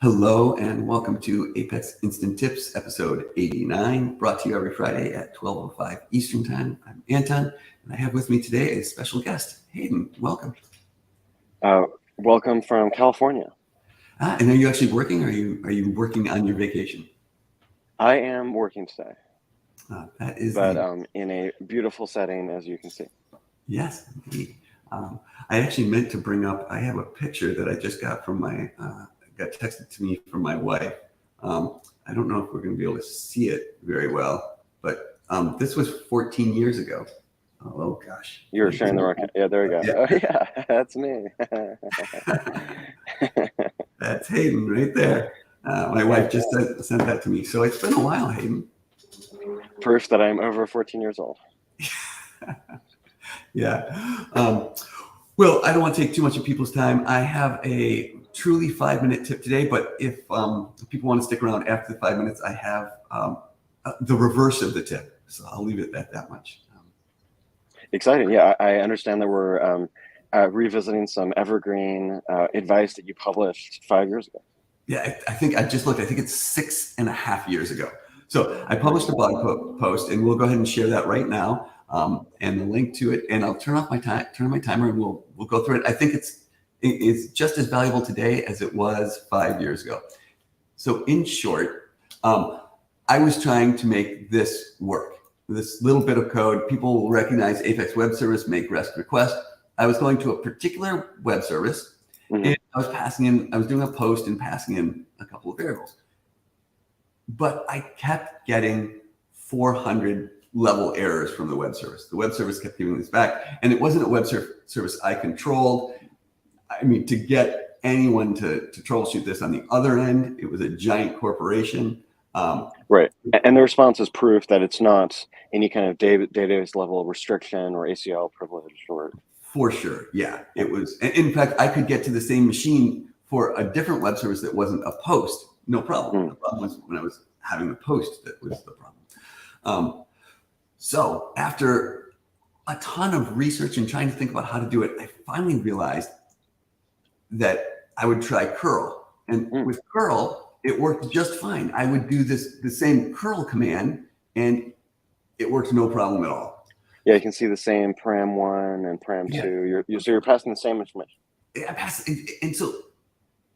Hello and welcome to Apex Instant Tips, episode 89, brought to you every Friday at 12:05 Eastern Time. I'm Anton, and I have with me today a special guest, Hayden. Welcome. Welcome from California. And are you actually working, or are you working on your vacation? I am working today, That is, in a beautiful setting, as you can see. Yes, indeed. I actually meant to bring up. I have a picture that I just got from got texted to me from my wife. I don't know if we're going to be able to see it very well, but this was 14 years ago. Oh gosh. You were sharing the record. Yeah, there we go. Yeah. Oh, yeah, that's me. That's Hayden right there. My wife just sent that to me. So it's been a while, Hayden. Proof that I'm over 14 years old. Yeah. Well, I don't want to take too much of people's time. I have a truly 5-minute tip today, but if people want to stick around after the 5 minutes, I have the reverse of the tip. So I'll leave it at that much. Exciting. Yeah, I understand that we're revisiting some evergreen advice that you published 5 years ago. Yeah, I think I just looked. I think it's 6.5 years ago. So I published a blog post, and we'll go ahead and share that right now, and the link to it. And I'll turn on my timer, and we'll go through it. I think it's just as valuable today as it was 5 years ago. So in short, I was trying to make this work. This little bit of code, people will recognize Apex Web Service, make REST request. I was going to a particular web service, and I was doing a post and passing in a couple of variables. But I kept getting 400 level errors from the web service. The web service kept giving this back, and it wasn't a web service I controlled. I mean, to get anyone to troubleshoot this on the other end, it was a giant corporation. Right. And the response is proof that it's not any kind of database level restriction or ACL privilege or. For sure. Yeah, it was. In fact, I could get to the same machine for a different web service that wasn't a post. No problem. The problem was when I was having a post that was the problem. So after a ton of research and trying to think about how to do it, I finally realized that I would try curl. And with curl, it worked just fine. I would do the same curl command, and it worked no problem at all. Yeah, you can see the same param1 and param2. Yeah. So you're passing the same information. Yeah, and so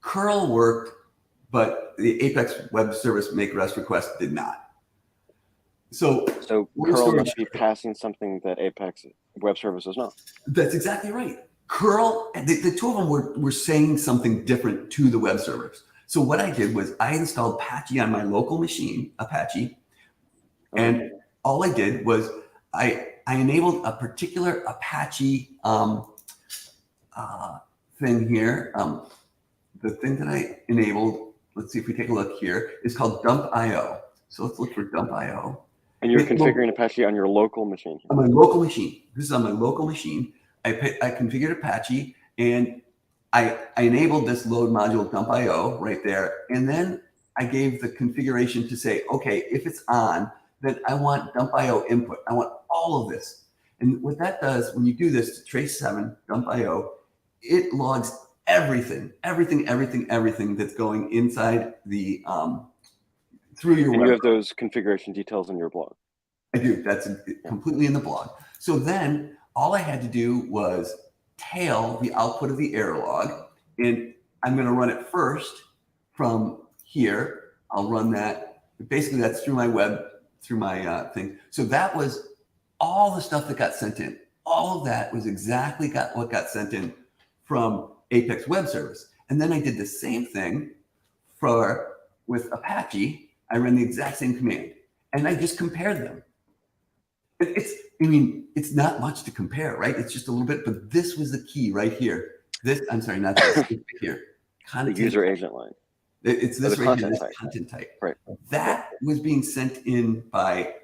curl worked, but the Apex Web Service make REST request did not. So curl must be passing something that Apex Web Service is not. That's exactly right. Curl, the two of them were saying something different to the web servers. So what I did was I installed Apache on my local machine, Apache, and all I did was I enabled a particular Apache thing here. The thing that I enabled, let's see if we take a look here, is called dump.io. So let's look for dump.io. And you're configuring Apache on your local machine. On my local machine. This is on my local machine. I configured Apache, and I enabled this load module dump.io right there. And then I gave the configuration to say, okay, if it's on, then I want dump.io input. I want all of this. And what that does, when you do this to trace7 dump.io, it logs everything that's going inside the through your web. And you have those configuration details in your blog. I do. That's completely in the blog. So then all I had to do was tail the output of the error log, and I'm going to run it first from here. I'll run that. Basically, that's through my web, through my thing. So that was all the stuff that got sent in. All of that was exactly what got sent in from Apex Web Service. And then I did the same thing with Apache. I ran the exact same command, and I just compared them. It's not much to compare, right? It's just a little bit, but this was the key right here. I'm sorry, not this here. Content. The user agent line. It's this right here, this content type. Right. That was being sent in by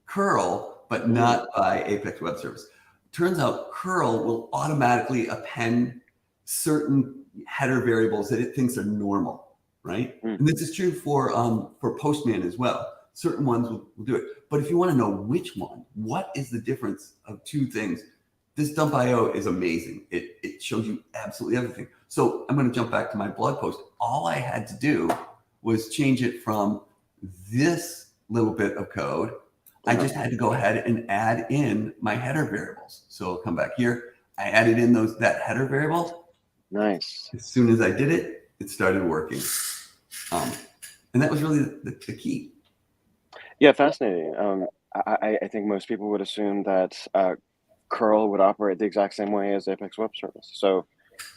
curl, but not by Apex Web Service. Turns out curl will automatically append certain header variables that it thinks are normal, right? And this is true for Postman as well. Certain ones will do it. But if you want to know which one, what is the difference of two things, this dump.io is amazing. It shows you absolutely everything. So I'm going to jump back to my blog post. All I had to do was change it from this little bit of code. I just had to go ahead and add in my header variables. So I'll come back here. I added in that header variable. Nice. As soon as I did it, it started working. And that was really the key. Yeah, fascinating. I think most people would assume that curl would operate the exact same way as Apex Web Service. So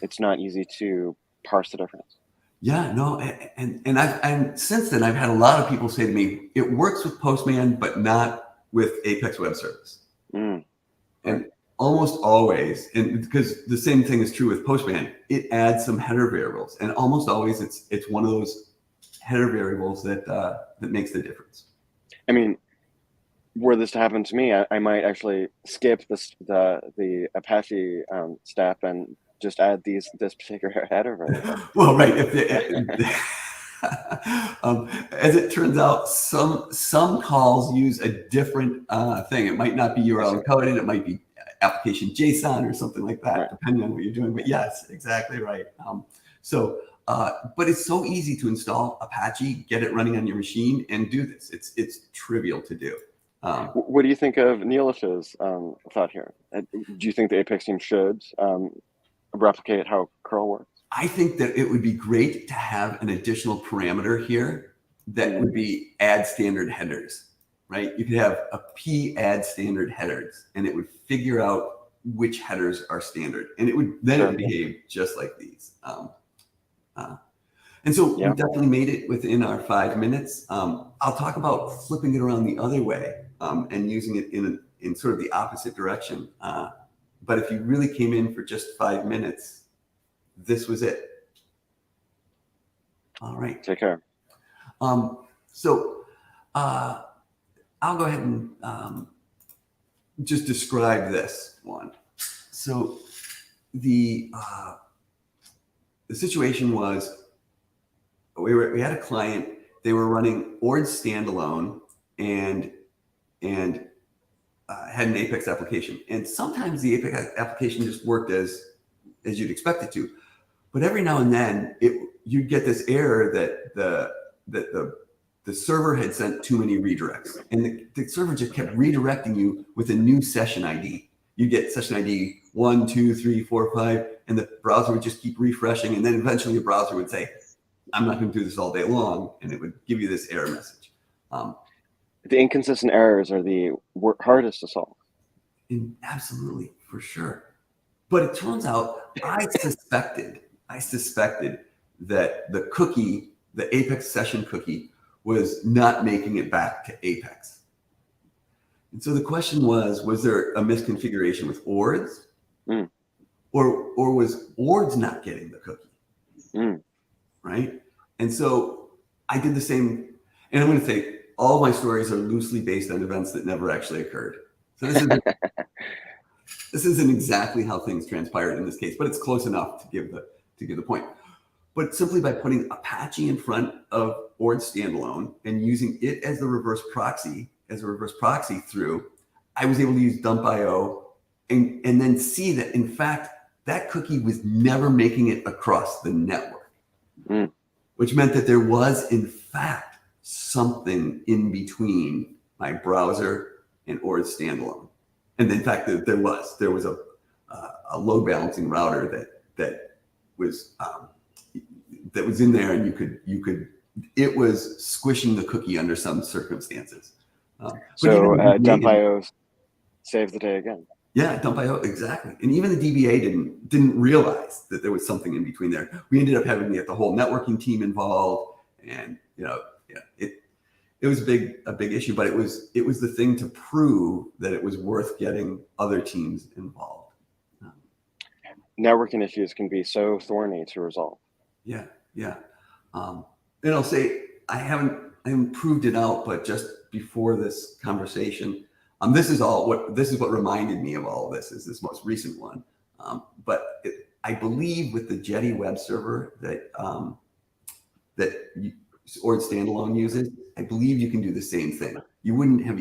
it's not easy to parse the difference. Yeah, no, and since then I've had a lot of people say to me, it works with Postman, but not with Apex Web Service. And almost always, and because the same thing is true with Postman, it adds some header variables, and almost always it's one of those header variables that makes the difference. I mean, were this to happen to me, I might actually skip the Apache step and just add this particular header variable. Well, right. As it turns out, some calls use a different thing. It might not be URL encoded. It might be application JSON or something like that, depending on what you're doing. But yes, exactly right. But it's so easy to install Apache, get it running on your machine, and do this. It's trivial to do. What do you think of Neelish's thought here? Do you think the Apex team should replicate how curl works? I think that it would be great to have an additional parameter here that would be add standard headers, right? You could have a p add standard headers, and it would figure out which headers are standard, and it would behave just like these. And so we definitely made it within our 5 minutes. I'll talk about flipping it around the other way and using it in sort of the opposite direction. But if you really came in for just 5 minutes, this was it. All right. Take care. So I'll go ahead and just describe this one. So the situation was we had a client. They were running ORD standalone and had an Apex application. And sometimes the Apex application just worked as you'd expect it to. But every now and then you'd get this error that the server had sent too many redirects. And the server just kept redirecting you with a new session ID. You get session ID 1, 2, 3, 4, 5, and the browser would just keep refreshing. And then eventually the browser would say, I'm not going to do this all day long. And it would give you this error message. The inconsistent errors are the hardest to solve. Absolutely, for sure. But it turns out I suspected that the cookie, the Apex session cookie, was not making it back to Apex. And so the question was there a misconfiguration with ORDs? Or was ORDs not getting the cookie? Right? And so I did the same, and I'm going to say all of my stories are loosely based on events that never actually occurred. So this isn't exactly how things transpired in this case, but it's close enough to give the point. But simply by putting Apache in front of ORD standalone and using it as the reverse proxy, through, I was able to use dump.io and then see that, in fact, that cookie was never making it across the network, which meant that there was, in fact, something in between my browser and ORD standalone. And in fact, there was a load balancing router that was in there, and it was squishing the cookie under some circumstances. So dump.io saved the day again. Yeah, dump.io, exactly. And even the DBA didn't realize that there was something in between there. We ended up having to get the whole networking team involved, and it was a big issue, but it was the thing to prove that it was worth getting other teams involved. Networking issues can be so thorny to resolve. Yeah. And I'll say I haven't proved it out, but just before this conversation, this is what reminded me of all of this, is this most recent one. But I believe with the Jetty web server that ORD standalone uses, I believe you can do the same thing. I wouldn't have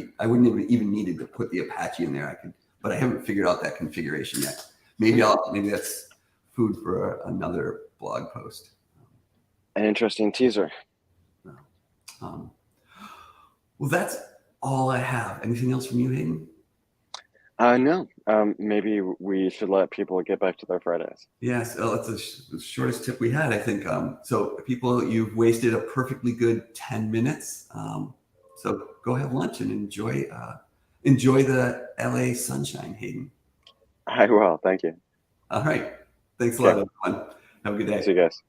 even needed to put the Apache in there. But I haven't figured out that configuration yet. Maybe that's food for another blog post. An interesting teaser. Well, that's all I have. Anything else from you, Hayden? No. Maybe we should let people get back to their Fridays. Yes, that's the shortest tip we had, I think. So people, you've wasted a perfectly good 10 minutes. So go have lunch and enjoy the LA sunshine, Hayden. I will. Thank you. All right. Thanks a lot, everyone. Have a good day. See you guys.